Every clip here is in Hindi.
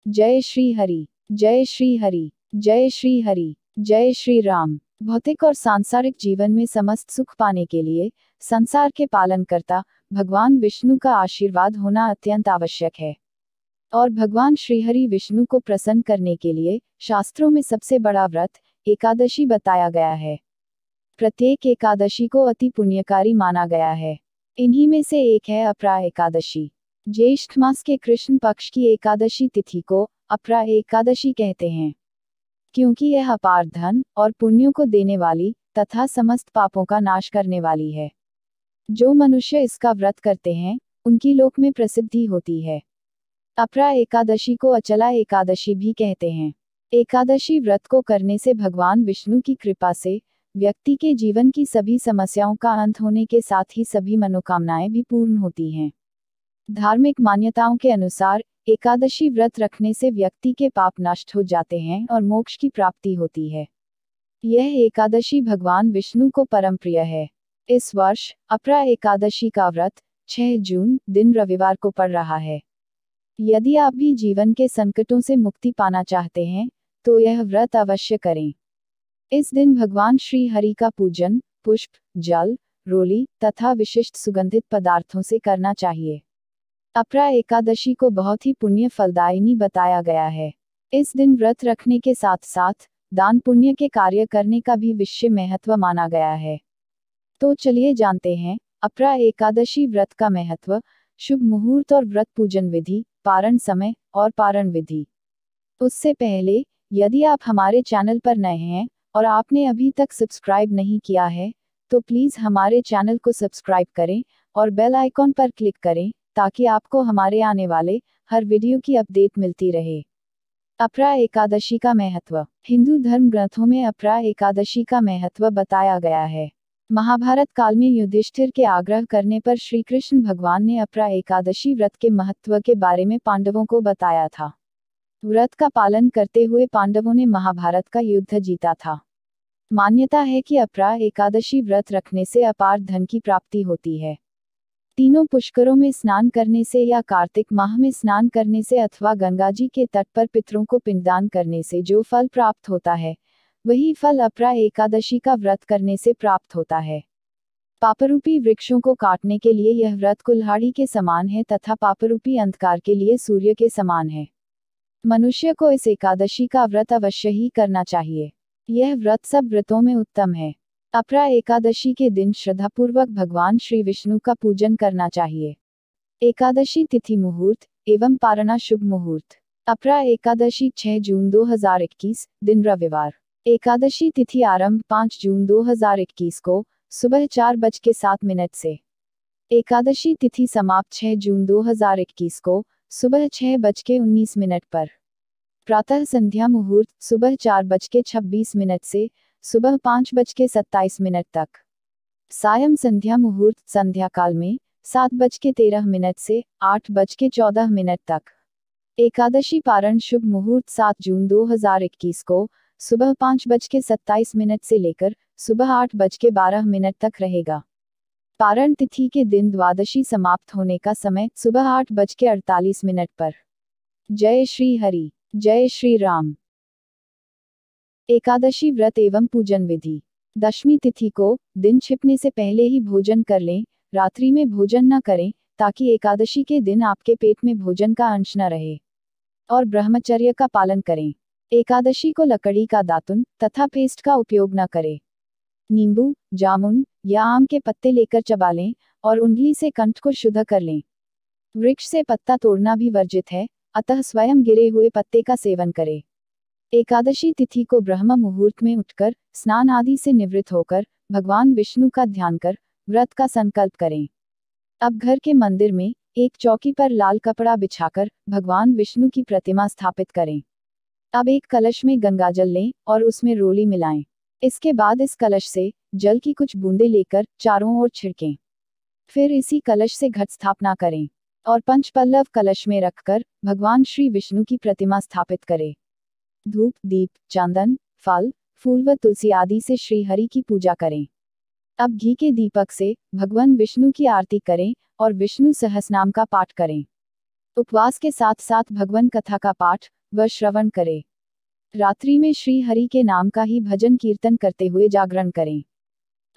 जय श्री हरि, जय श्री हरि, जय श्री हरि, जय श्री राम। भौतिक और सांसारिक जीवन में समस्त सुख पाने के लिए संसार के पालनकर्ता भगवान विष्णु का आशीर्वाद होना अत्यंत आवश्यक है। और भगवान श्रीहरि विष्णु को प्रसन्न करने के लिए शास्त्रों में सबसे बड़ा व्रत एकादशी बताया गया है। प्रत्येक एकादशी को अति पुण्यकारी माना गया है। इन्हीं में से एक है अपरा एकादशी। ज्येष्ठ मास के कृष्ण पक्ष की एकादशी तिथि को अपरा एकादशी कहते हैं, क्योंकि यह अपार धन और पुण्यों को देने वाली तथा समस्त पापों का नाश करने वाली है। जो मनुष्य इसका व्रत करते हैं उनकी लोक में प्रसिद्धि होती है। अपरा एकादशी को अचला एकादशी भी कहते हैं। एकादशी व्रत को करने से भगवान विष्णु की कृपा से व्यक्ति के जीवन की सभी समस्याओं का अंत होने के साथ ही सभी मनोकामनाएं भी पूर्ण होती हैं। धार्मिक मान्यताओं के अनुसार एकादशी व्रत रखने से व्यक्ति के पाप नष्ट हो जाते हैं और मोक्ष की प्राप्ति होती है। यह एकादशी भगवान विष्णु को परम प्रिय है। इस वर्ष अपरा एकादशी का व्रत 6 जून दिन रविवार को पड़ रहा है। यदि आप भी जीवन के संकटों से मुक्ति पाना चाहते हैं तो यह व्रत अवश्य करें। इस दिन भगवान श्री हरि का पूजन पुष्प, जल, रोली तथा विशिष्ट सुगंधित पदार्थों से करना चाहिए। अपरा एकादशी को बहुत ही पुण्य फलदायिनी बताया गया है। इस दिन व्रत रखने के साथ साथ दान पुण्य के कार्य करने का भी विशेष महत्व माना गया है। तो चलिए जानते हैं अपरा एकादशी व्रत का महत्व, शुभ मुहूर्त और व्रत पूजन विधि, पारण समय और पारण विधि। उससे पहले यदि आप हमारे चैनल पर नए हैं और आपने अभी तक सब्सक्राइब नहीं किया है तो प्लीज़ हमारे चैनल को सब्सक्राइब करें और बेल आइकॉन पर क्लिक करें ताकि आपको हमारे आने वाले हर वीडियो की अपडेट मिलती रहे। अपरा एकादशी का महत्व। हिंदू धर्म ग्रंथों में अपरा एकादशी का महत्व बताया गया है। महाभारत काल में युधिष्ठिर के आग्रह करने पर श्री कृष्ण भगवान ने अपरा एकादशी व्रत के महत्व के बारे में पांडवों को बताया था। व्रत का पालन करते हुए पांडवों ने महाभारत का युद्ध जीता था। मान्यता है कि अपरा एकादशी व्रत रखने से अपार धन की प्राप्ति होती है। तीनों पुष्करों में स्नान करने से या कार्तिक माह में स्नान करने से अथवा गंगा जी के तट पर पितरों को पिंडदान करने से जो फल प्राप्त होता है वही फल अपरा एकादशी का व्रत करने से प्राप्त होता है। पापरूपी वृक्षों को काटने के लिए यह व्रत कुल्हाड़ी के समान है तथा पापरूपी अंधकार के लिए सूर्य के समान है। मनुष्य को इस एकादशी का व्रत अवश्य ही करना चाहिए। यह व्रत सब व्रतों में उत्तम है। अपरा एकादशी के दिन श्रद्धापूर्वक भगवान श्री विष्णु का पूजन करना चाहिए। एकादशी तिथि मुहूर्त एवं पारणा शुभ मुहूर्त। अपरा एकादशी 6 जून 2021 दिन रविवार। एकादशी तिथि आरंभ 5 जून 2021 को सुबह 4:07 से। एकादशी तिथि समाप्त 6 जून 2021 को सुबह 6:19 पर। प्रातः संध्या मुहूर्त सुबह 4:26 से सुबह 5:27 तक। सायं संध्या मुहूर्त संध्या काल में 7:13 से 8:14 तक। एकादशी पारण शुभ मुहूर्त 7 जून 2021 को सुबह 5:27 से लेकर सुबह 8:12 तक रहेगा। पारण तिथि के दिन द्वादशी समाप्त होने का समय सुबह 8:48 पर। जय श्री हरि, जय श्री राम। एकादशी व्रत एवं पूजन विधि। दशमी तिथि को दिन छिपने से पहले ही भोजन कर लें, रात्रि में भोजन न करें ताकि एकादशी के दिन आपके पेट में भोजन का अंश न रहे। और ब्रह्मचर्य का पालन करें। एकादशी को लकड़ी का दातुन तथा पेस्ट का उपयोग न करें। नींबू, जामुन या आम के पत्ते लेकर चबा लें और उंगली से कंठ को शुद्ध कर लें। वृक्ष से पत्ता तोड़ना भी वर्जित है, अतः स्वयं गिरे हुए पत्ते का सेवन करें। एकादशी तिथि को ब्रह्म मुहूर्त में उठकर स्नान आदि से निवृत्त होकर भगवान विष्णु का ध्यान कर व्रत का संकल्प करें। अब घर के मंदिर में एक चौकी पर लाल कपड़ा बिछाकर भगवान विष्णु की प्रतिमा स्थापित करें। अब एक कलश में गंगा जल लें और उसमें रोली मिलाएं। इसके बाद इस कलश से जल की कुछ बूंदें लेकर चारों ओर छिड़कें। फिर इसी कलश से घट स्थापना करें और पंचपल्लव कलश में रखकर भगवान श्री विष्णु की प्रतिमा स्थापित करें। धूप, दीप, चंदन, फल, फूल व तुलसी आदि से श्री हरि की पूजा करें। अब घी के दीपक से भगवान विष्णु की आरती करें और विष्णु सहस्रनाम का पाठ करें। उपवास के साथ साथ भगवान कथा का पाठ व श्रवण करें। रात्रि में श्री हरि के नाम का ही भजन कीर्तन करते हुए जागरण करें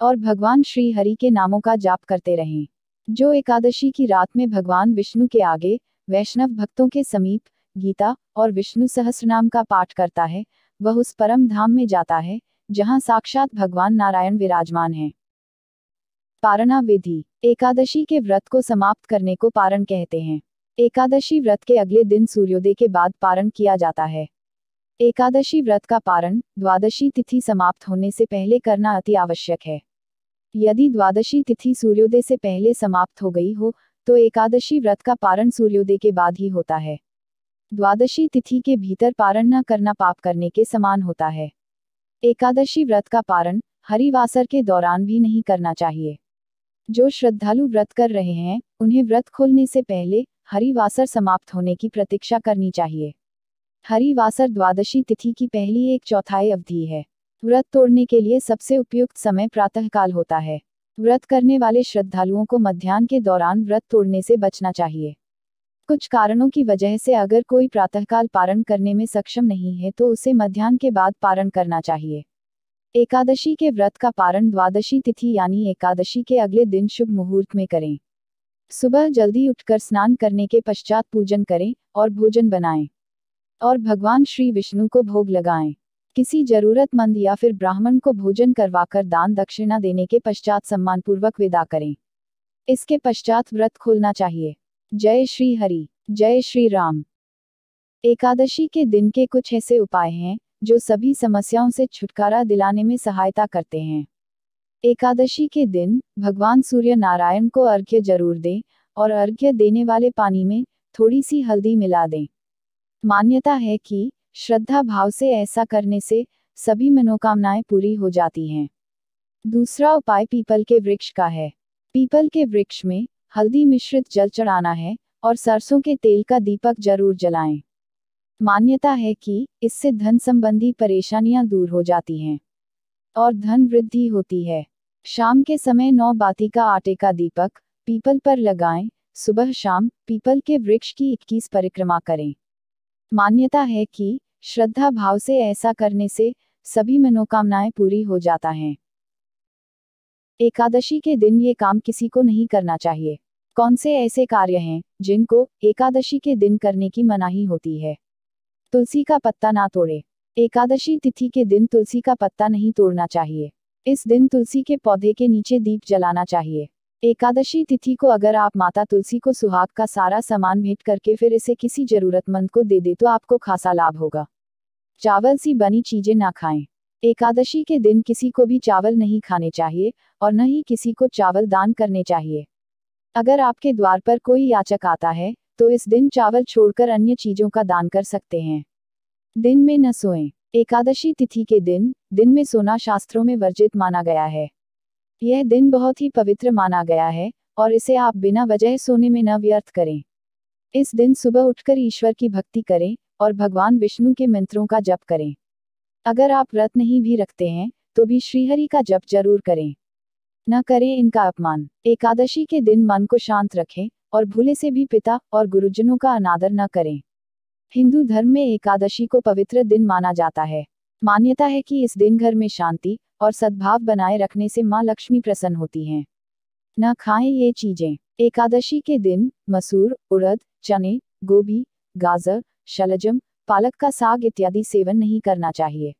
और भगवान श्री हरि के नामों का जाप करते रहें। जो एकादशी की रात में भगवान विष्णु के आगे वैष्णव भक्तों के समीप गीता और विष्णु सहस्रनाम का पाठ करता है, वह उस परम धाम में जाता है जहां साक्षात भगवान नारायण विराजमान हैं। पारणा विधि। एकादशी के व्रत को समाप्त करने को पारण कहते हैं। एकादशी व्रत के अगले दिन सूर्योदय के बाद पारण किया जाता है। एकादशी व्रत का पारण द्वादशी तिथि समाप्त होने से पहले करना अति आवश्यक है। यदि द्वादशी तिथि सूर्योदय से पहले समाप्त हो गई हो तो एकादशी व्रत का पारण सूर्योदय के बाद ही होता है। द्वादशी तिथि के भीतर पारण न करना पाप करने के समान होता है। एकादशी व्रत का पारण हरिवासर के दौरान भी नहीं करना चाहिए। जो श्रद्धालु व्रत कर रहे हैं उन्हें व्रत खोलने से पहले हरिवासर समाप्त होने की प्रतीक्षा करनी चाहिए। हरिवासर द्वादशी तिथि की पहली 1/4 अवधि है। व्रत तोड़ने के लिए सबसे उपयुक्त समय प्रातःकाल होता है। व्रत करने वाले श्रद्धालुओं को मध्याह्न के दौरान व्रत तोड़ने से बचना चाहिए। कुछ कारणों की वजह से अगर कोई प्रातःकाल पारण करने में सक्षम नहीं है तो उसे मध्याह्न के बाद पारण करना चाहिए। एकादशी के व्रत का पारण द्वादशी तिथि यानी एकादशी के अगले दिन शुभ मुहूर्त में करें। सुबह जल्दी उठकर स्नान करने के पश्चात पूजन करें और भोजन बनाएं और भगवान श्री विष्णु को भोग लगाएं। किसी जरूरतमंद या फिर ब्राह्मण को भोजन करवाकर दान दक्षिणा देने के पश्चात सम्मानपूर्वक विदा करें। इसके पश्चात व्रत खोलना चाहिए। जय श्री हरि, जय श्री राम। एकादशी के दिन के कुछ ऐसे उपाय हैं जो सभी समस्याओं से छुटकारा दिलाने में सहायता करते हैं। एकादशी के दिन भगवान सूर्य नारायण को अर्घ्य जरूर दें और अर्घ्य देने वाले पानी में थोड़ी सी हल्दी मिला दें। मान्यता है कि श्रद्धा भाव से ऐसा करने से सभी मनोकामनाएं पूरी हो जाती हैं। दूसरा उपाय पीपल के वृक्ष का है। पीपल के वृक्ष में हल्दी मिश्रित जल चढ़ाना है और सरसों के तेल का दीपक जरूर जलाएं। मान्यता है कि इससे धन संबंधी परेशानियां दूर हो जाती हैं और धन वृद्धि होती है। शाम के समय 9 बाती का आटे का दीपक पीपल पर लगाएं। सुबह शाम पीपल के वृक्ष की 21 परिक्रमा करें। मान्यता है कि श्रद्धा भाव से ऐसा करने से सभी मनोकामनाएं पूरी हो जाता हैं। एकादशी के दिन ये काम किसी को नहीं करना चाहिए। कौन से ऐसे कार्य हैं जिनको एकादशी के दिन करने की मनाही होती है? तुलसी का पत्ता ना तोड़े। एकादशी तिथि के दिन तुलसी का पत्ता नहीं तोड़ना चाहिए। इस दिन तुलसी के पौधे के नीचे दीप जलाना चाहिए। एकादशी तिथि को अगर आप माता तुलसी को सुहाग का सारा सामान भेंट करके फिर इसे किसी जरूरतमंद को दे दे तो आपको खासा लाभ होगा। चावल सी बनी चीजें ना खाएं। एकादशी के दिन किसी को भी चावल नहीं खाने चाहिए और न ही किसी को चावल दान करने चाहिए। अगर आपके द्वार पर कोई याचक आता है तो इस दिन चावल छोड़कर अन्य चीजों का दान कर सकते हैं। दिन में न सोएं। एकादशी तिथि के दिन में सोना शास्त्रों में वर्जित माना गया है। यह दिन बहुत ही पवित्र माना गया है और इसे आप बिना वजह सोने में न व्यर्थ करें। इस दिन सुबह उठकर ईश्वर की भक्ति करें और भगवान विष्णु के मंत्रों का जप करें। अगर आप व्रत नहीं भी रखते हैं तो भी श्रीहरि का जप जरूर करें। न करें इनका अपमान। एकादशी के दिन मन को शांत रखें और भूले से भी पिता और गुरुजनों का अनादर न करें। हिंदू धर्म में एकादशी को पवित्र दिन माना जाता है। मान्यता है कि इस दिन घर में शांति और सद्भाव बनाए रखने से मां लक्ष्मी प्रसन्न होती हैं। न खाएं ये चीजें। एकादशी के दिन मसूर, उड़द, चने, गोभी, गाजर, शलजम, पालक का साग इत्यादि सेवन नहीं करना चाहिए।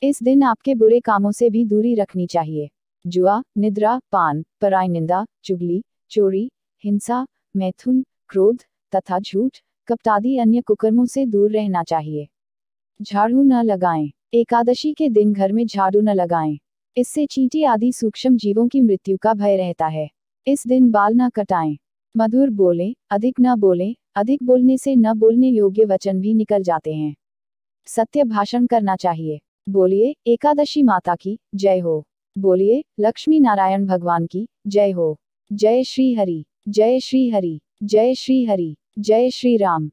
इस दिन आपके बुरे कामों से भी दूरी रखनी चाहिए। जुआ, निद्रा, पान, पराई निंदा, चुगली, चोरी, हिंसा, मैथुन, क्रोध तथा झूठ, कपट आदि अन्य कुकर्मों से दूर रहना चाहिए। झाड़ू न लगाएं। एकादशी के दिन घर में झाड़ू न लगाएं। इससे चींटी आदि सूक्ष्म जीवों की मृत्यु का भय रहता है। इस दिन बाल न कटाएं। मधुर बोलें, अधिक न बोलें। अधिक बोलने से न बोलने योग्य वचन भी निकल जाते हैं। सत्य भाषण करना चाहिए। बोलिए एकादशी माता की जय हो। बोलिए लक्ष्मी नारायण भगवान की जय हो। जय श्री हरि, जय श्री हरि, जय श्री हरि, जय श्री राम।